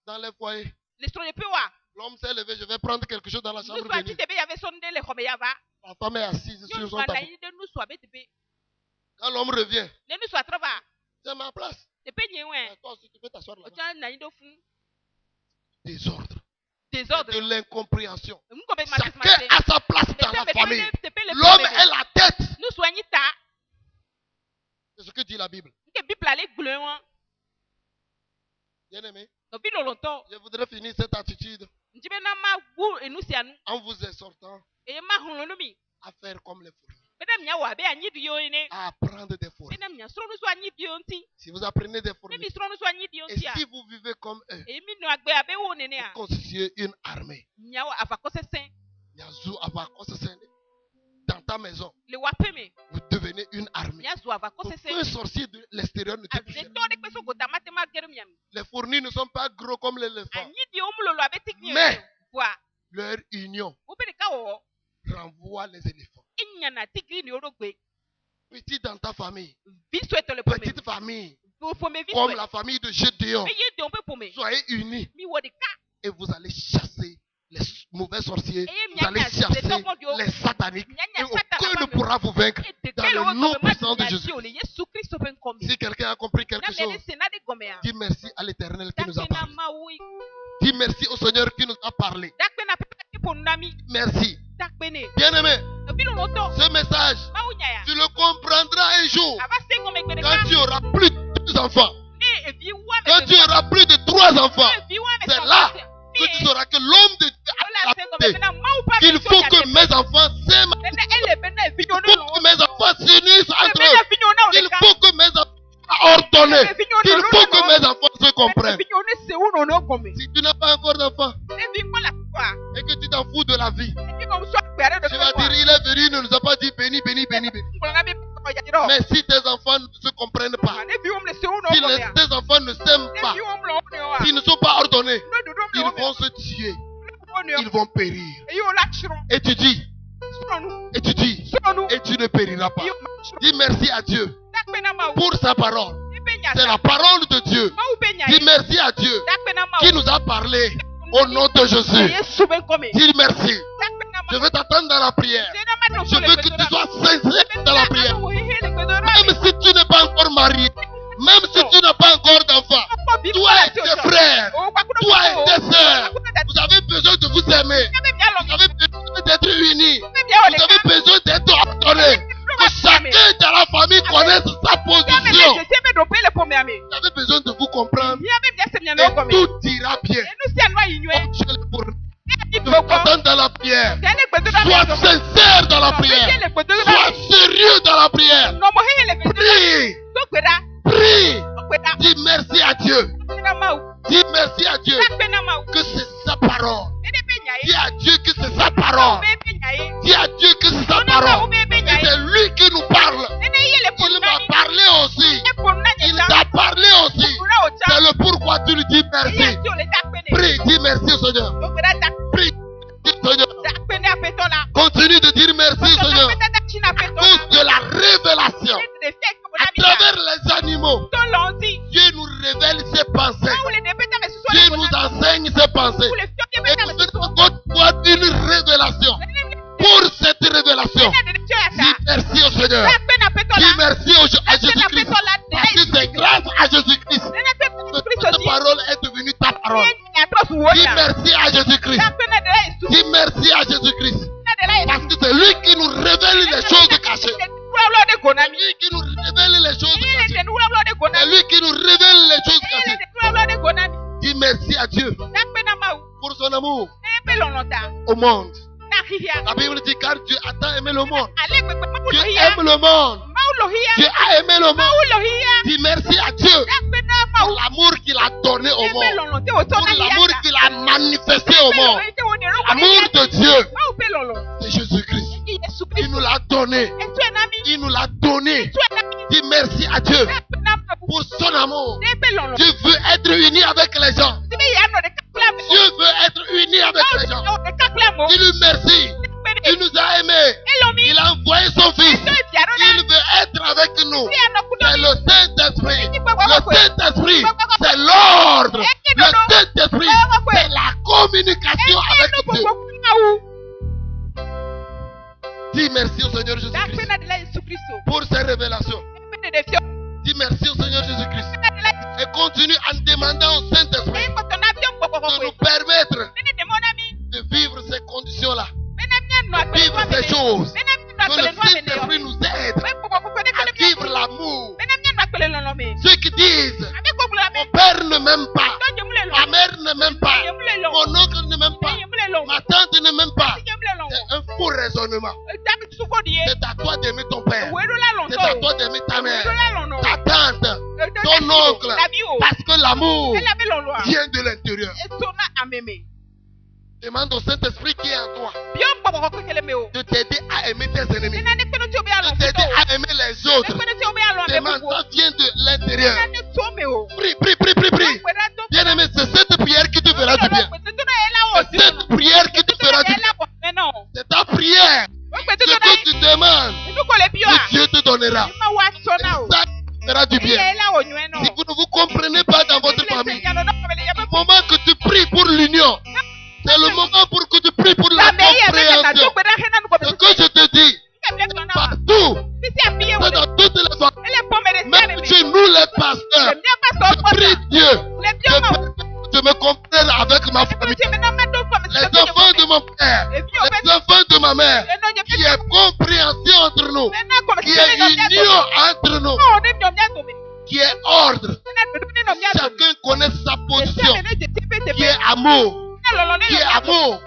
Dans les foyers, l'homme s'est levé, je vais prendre quelque chose dans la chambre de nuit. La femme est assise sur son tabou. Quand l'homme revient, c'est ma place. Toi aussi, tu peux t'asseoir là-bas. Désordre. De l'incompréhension. Chacun a sa place dans la famille. L'homme est la tête. C'est ce que dit la Bible. Bien aimé, je voudrais finir cette attitude en vous exhortant à faire comme les fourmis. À apprendre des fourmis. Si vous apprenez des fourmis, et si vous vivez comme eux, vous constituez une armée. Dans ta maison, vous devenez une armée. Un sorcier de l'extérieur ne te touche jamais. Les fourmis ne sont pas gros comme l'éléphant, mais leur union renvoie les éléphants. Petit dans ta famille, petite famille, comme la famille de Gédéon, soyez unis et vous allez chasser les mauvais sorciers, vous allez chasser les sataniques et aucun ne pourra vous vaincre dans le nom puissant de Jésus. Si quelqu'un a compris quelque chose, dis merci à l'Éternel qui nous a parlé. Dis merci au Seigneur qui nous a parlé. Merci. Bien-aimé, ce message, tu le comprendras un jour quand tu auras plus de 2 enfants. Quand tu auras plus de 3 enfants, c'est là que tu sauras que l'homme de Dieu a appelé qu'il faut que mes enfants s'aiment. Il faut que mes enfants s'unissent entre eux. Il faut que mes enfants soient ordonnés. Il faut que mes enfants se comprennent. Si tu n'as pas encore d'enfants et que tu t'en fous de la vie, tu vas dire il est venu, il ne nous a pas dit béni, béni, béni, béni. Mais si tes enfants ne se comprennent pas, si tes enfants ne s'aiment pas, s'ils ne sont pas ordonnés, ils vont se tuer, ils vont périr. Et tu dis, et tu ne périras pas. Dis merci à Dieu pour sa parole. C'est la parole de Dieu. Dis merci à Dieu qui nous a parlé au nom de Jésus. Dis merci. Je veux t'attendre dans la prière. Je veux que tu sois sincère dans la prière. Même si tu n'es pas encore marié, même si tu n'as pas encore d'enfant, toi et tes frères, toi et tes sœurs, vous avez besoin de vous aimer. Vous avez besoin d'être unis. Vous avez besoin d'être ordonnés. Que chacun dans la famille connaisse sa position. Vous avez besoin de vous comprendre. Et tout ira bien. Je veux t'attendre dans la prière. Sois sincère dans la prière. Sois sérieux dans la prière. Prie. Prie. Dis merci à Dieu. Dis merci à Dieu que c'est sa parole. Dis à Dieu que c'est sa parole. Dis à Dieu que c'est sa parole. Et c'est lui qui nous parle. Il m'a parlé aussi. Il t'a parlé aussi. C'est le pourquoi tu lui dis merci. Prie, dis merci au Seigneur. Prie, dis Seigneur. Continue de dire merci au Seigneur. À cause de la révélation. À travers les animaux. Dieu nous révèle ses pensées. Dieu nous enseigne ses pensées. Et nous avons une révélation. Pour cette révélation, dis merci au Seigneur. Dis merci à Jésus-Christ. Parce que c'est grâce à Jésus-Christ que cette parole est devenue ta parole. Dis merci à Jésus-Christ. Dis merci à Jésus-Christ. Parce que c'est lui qui nous révèle les choses cachées. C'est lui qui nous révèle les choses cachées. C'est lui qui nous révèle les choses cachées. Dis merci à Dieu pour son amour au monde. La Bible dit car Dieu a tant aimé le monde. Dieu aime le monde. Dieu a aimé le monde. Dis merci à Dieu pour l'amour qu'il a donné au monde. Pour l'amour qu'il a manifesté au monde. L'amour de Dieu, c'est Jésus-Christ. Il nous l'a donné. Il nous l'a donné. Dis merci à Dieu pour son amour. Dieu veut être uni avec les gens. Dieu veut être uni avec les gens. Dis-lui merci. Il nous a aimés. Il a envoyé son fils. Il veut être avec nous. C'est le Saint-Esprit. Le Saint-Esprit, c'est l'ordre. Le Saint-Esprit, c'est la communication avec Dieu. Dis merci au Seigneur Jésus-Christ pour ces révélations. Dis merci au Seigneur Jésus-Christ. Et continue en demandant au Saint-Esprit de nous permettre de vivre ces conditions-là. De vivre ces choses. Que le Saint-Esprit nous aide à vivre l'amour. disent, mon père ne m'aime pas, ma mère ne m'aime pas, mon oncle ne m'aime pas, ma tante ne m'aime pas. C'est un faux raisonnement. C'est à toi d'aimer ton père. C'est à toi d'aimer ta mère, ta tante, ton oncle. Parce que l'amour vient de l'intérieur. Demande au Saint-Esprit qui est en toi de t'aider à aimer tes ennemis, de t'aider à aimer les autres. Demande, ça vient de l'intérieur. Prie, prie, prie, prie, prie. Bien aimé, c'est cette prière qui te fera du bien. C'est cette prière qui te fera du bien. C'est ta prière. Ce que tu demandes, que Dieu te donnera. Et ça te fera du bien. Si vous ne vous comprenez pas dans votre famille, le moment que tu pries pour l'union, c'est le moment pour que tu pries pour la compréhension. Ce que je te dis, partout, c'est dans toutes les familles. Même chez nous les pasteurs, je prie Dieu de me comprendre avec ma famille. Les enfants de mon père, les enfants de ma mère, qui est compréhension entre nous, qui est union entre nous, qui est ordre. Chacun connaît sa position, qui est amour. Qui est amour.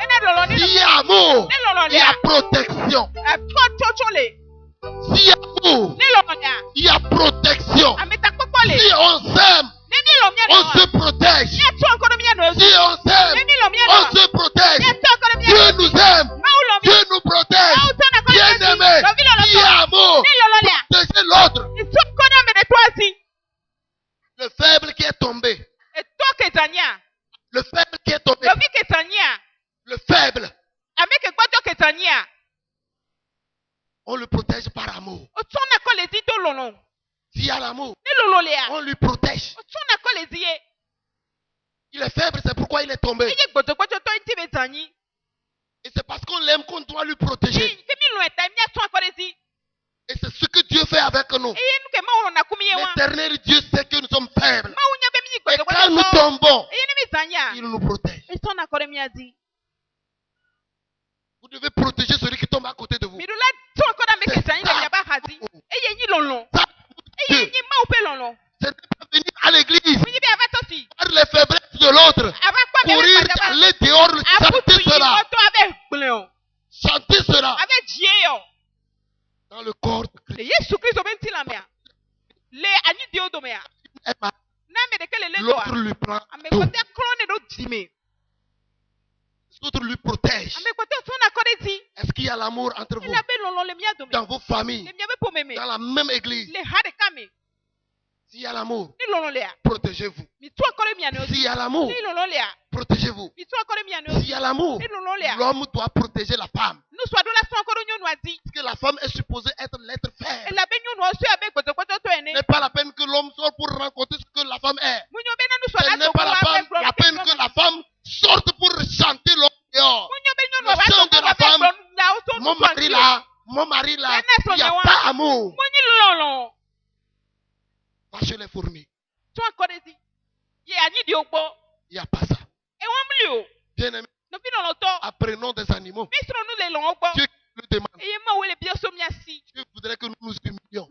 S'il y a amour, il y a protection. S'il y a amour, il y a protection. Si on s'aime, on se protège. Si on s'aime, on se protège. Dieu nous aime. Dieu nous protège. Bien aimé, s'il y a amour, protégez l'autre. Le faible qui est tombé. Le faible qui est tombé. Le faible. On le protège par amour. S'il y a l'amour, on lui protège. Il est faible, c'est pourquoi il est tombé. Et c'est parce qu'on l'aime qu'on doit lui protéger. Et c'est ce que Dieu fait avec nous. L'éternel Dieu sait que nous sommes faibles. Et quand nous tombons, il nous protège. Vous devez protéger celui qui tombe à côté de vous. C'est pas venir à l'église par les faiblesses de l'autre, courir, aller dehors, chanter cela. Chanter cela dans le corps de Christ. L'autre lui prend tout. L'autre lui protège. Est-ce qu'il y a l'amour entre vous? Dans vos familles, dans la même église. S'il y a l'amour, protégez-vous. S'il y a l'amour, protégez-vous. S'il y a l'amour, l'homme doit protéger la femme. Parce que la femme est supposée être l'être faible. Ce n'est pas la peine que l'homme sorte pour rencontrer ce que la femme est. Ce n'est pas la peine que la femme sorte pour chanter l'homme dehors. Le chant de la femme, mon mari là, il n'y a pas amour. Va chez les fourmis. Il n'y a pas ça. Bien aimé, apprenons des animaux. Dieu le demande. Dieu voudrait que nous nous humilions.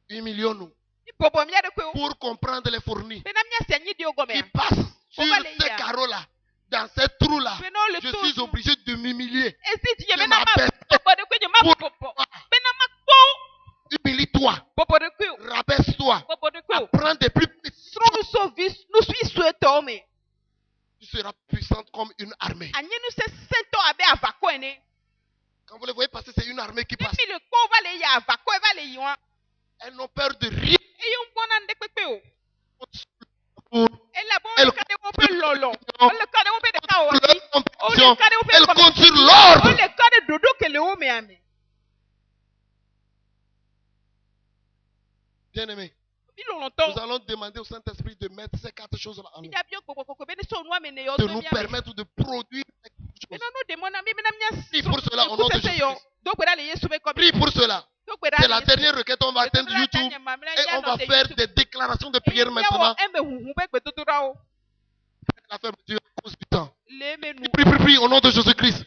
Humilions-nous pour comprendre les fourmis qui passent sur ces carreaux-là, dans ces trous-là. Je suis obligé de m'humilier. Je m'abaisse. Humilie-toi. Rabaisse-toi. Apprends des plus petits. Tu seras puissante comme une armée. Quand vous les voyez passer, c'est une armée qui passe. Elles n'ont peur de rien. Elles comptent sur l'ordre. Bien aimé, nous allons demander au Saint-Esprit de mettre ces 4 choses-là en nous. De nous permettre de produire quelque chose. Prie pour cela au nom de Jésus. Prie pour cela. C'est la dernière requête. On va atteindre YouTube et on va faire des déclarations de prière maintenant. La fermeture à cause du temps. Prie au nom de Jésus-Christ.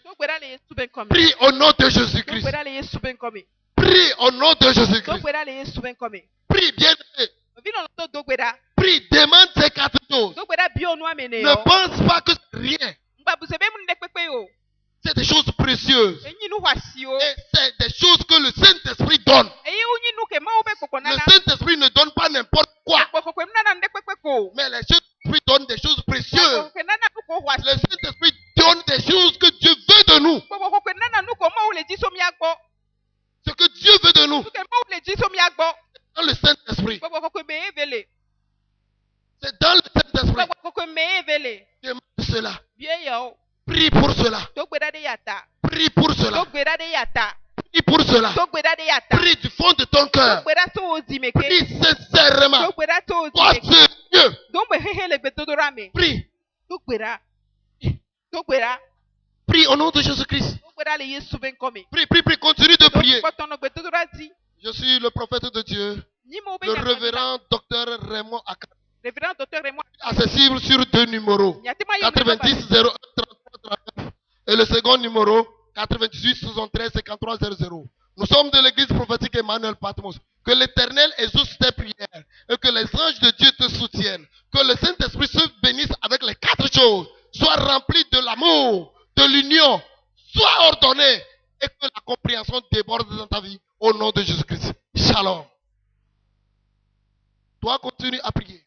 Prie au nom de Jésus-Christ. Prie au nom de Jésus-Christ. Prie bien. Prie, demande ces 4 choses. Ne pense pas que c'est rien. C'est des choses précieuses. Et c'est des choses que le Saint-Esprit donne. Le Saint-Esprit ne donne pas n'importe quoi. Mais le Saint-Esprit donne des choses précieuses. Le Saint-Esprit donne des choses que Dieu veut de nous. Ce que Dieu veut de nous. Dans le Saint-Esprit. C'est dans le Saint-Esprit. Demande cela. Prie pour cela. Prie pour cela. Prie pour cela. Prie du fond de ton cœur. Prie sincèrement. Sois sérieux. Prie. Prie au nom de Jésus-Christ. Prie, prie, prie. Continue de prier. Je suis le prophète de Dieu. Le révérend docteur Raymond Akam. Accessible sur 2 numéros. 90 01 33 39 et le second numéro 98 73 53 00. Nous sommes de l'église prophétique Emmanuel Patmos. Que l'Éternel exauce tes prières et que les anges de Dieu te soutiennent. Que le Saint-Esprit se bénisse avec les 4 choses. Sois rempli de l'amour, de l'union, sois ordonné et que la compréhension déborde dans ta vie au nom de Jésus-Christ. Shalom. Toi, continue à prier.